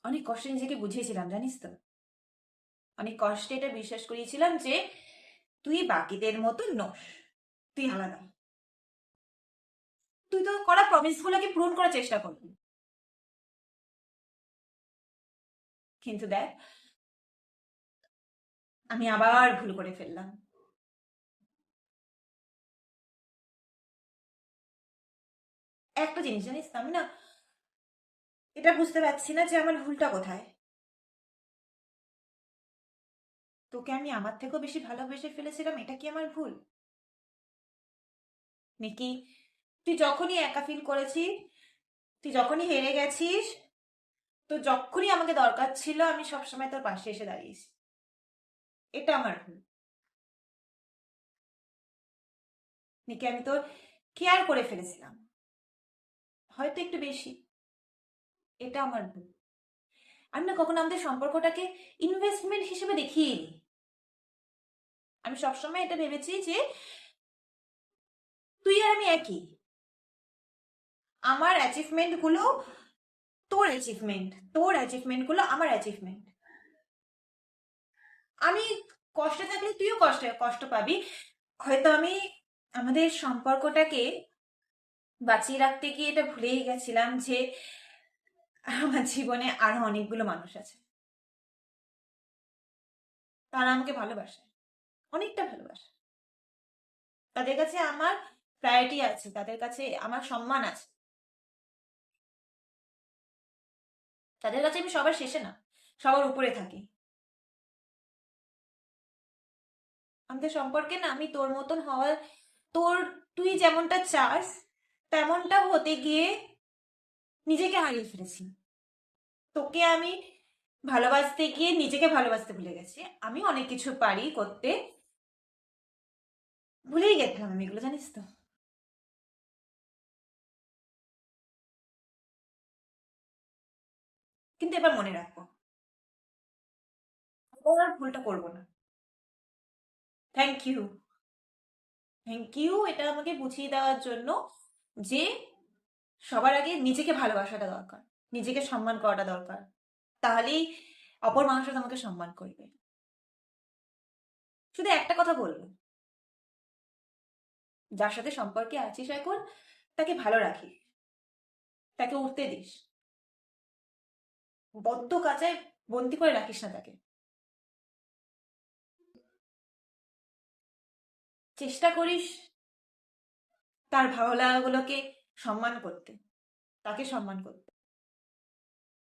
অনেক কষ্টে নিজেকে বুঝিয়েছিলাম, জানিস তো। অনেক কষ্টে এটা বিশ্বাস করিয়েছিলাম যে তুই বাকিদের মতো নস, তুই আলাদা। তুই তো করা প্রমিস গুলোকে পূরণ করার চেষ্টা করবি, কিন্তু দেখ, আমি আবার ভুল করে ফেললাম। একটা জিনিস জানিস তো, আমি না এটা বুঝতে পারছি না যে আমার ভুলটা কোথায়। তোকে আমি আমার থেকেও বেশি ভালোবেসে ফেলেছিলাম, এটা কি আমার ভুল? নাকি তুই যখনই একা ফিল করেছিস, তুই যখনই হেরে গেছিস, তো যখনই আমাকে দরকার ছিল আমি সবসময় তোর পাশে এসে দাঁড়িয়েছি, এটা আমার ভুল? নাকি আমি তোর কেয়ার করে ফেলেছিলাম, হয়তো একটু বেশি, এটা আমার ভুল? আমি না কখনো আমাদের সম্পর্কটাকে ইনভেস্টমেন্ট হিসেবে দেখিনি। আমি সবসময় এটা ভেবেছি যে তুই আর আমি একই। আমার অ্যাচিভমেন্ট গুলো তোর অ্যাচিভমেন্ট, তোর অ্যাচিভমেন্ট গুলো আমার অ্যাচিভমেন্ট। আমি কষ্টে থাকলে তুইও কষ্ট কষ্ট পাবি। হয়তো আমি আমাদের সম্পর্কটাকে বাঁচিয়ে রাখতে গিয়ে এটা ভুলেই গেছিলাম যে আমার জীবনে আরো অনেকগুলো মানুষ আছে, তারা আমাকে ভালোবাসে, অনেকটা ভালোবাসে। তাদের কাছে আমার প্রায়োরিটি আছে, তাদের কাছে আমার সম্মান আছে, তাদের কাছে আমি সবার শেষে না, সবার উপরে থাকি। আমাদের সম্পর্কে না আমি তোর মতন হওয়ার, তোর, তুই যেমনটা চাস তেমনটা হতে গিয়ে নিজেকে হারিয়ে ফেলেছি। তোকে আমি ভালোবাসতে গিয়ে নিজেকে ভালোবাসতে ভুলে গেছি। আমি অনেক কিছু পারি করতে, ভুলেই গেছিলাম আমি এগুলো, জানিস তো। কিন্তু এবার মনে রাখবো, আর ভুলটা করবো না। থ্যাংক ইউ, থ্যাংক ইউ এটা আমাকে বুঝিয়ে দেওয়ার জন্য যে সবার আগে নিজেকে ভালোবাসাটা দরকার, নিজেকে সম্মান করাটা দরকার, তাহলেই অপর মানুষরা তোমাকে সম্মান করবে। শুধু একটা কথা বলবো, যার সাথে সম্পর্কে আছিস এখন তাকে ভালো রাখিস, তাকে উঠতে দিস, বদ্ধ কাঁচায় বন্দি করে রাখিস না তাকে। চেষ্টা করিস তার ভালো লাগাগুলোকে সম্মান করতে, তাকে সম্মান করতে।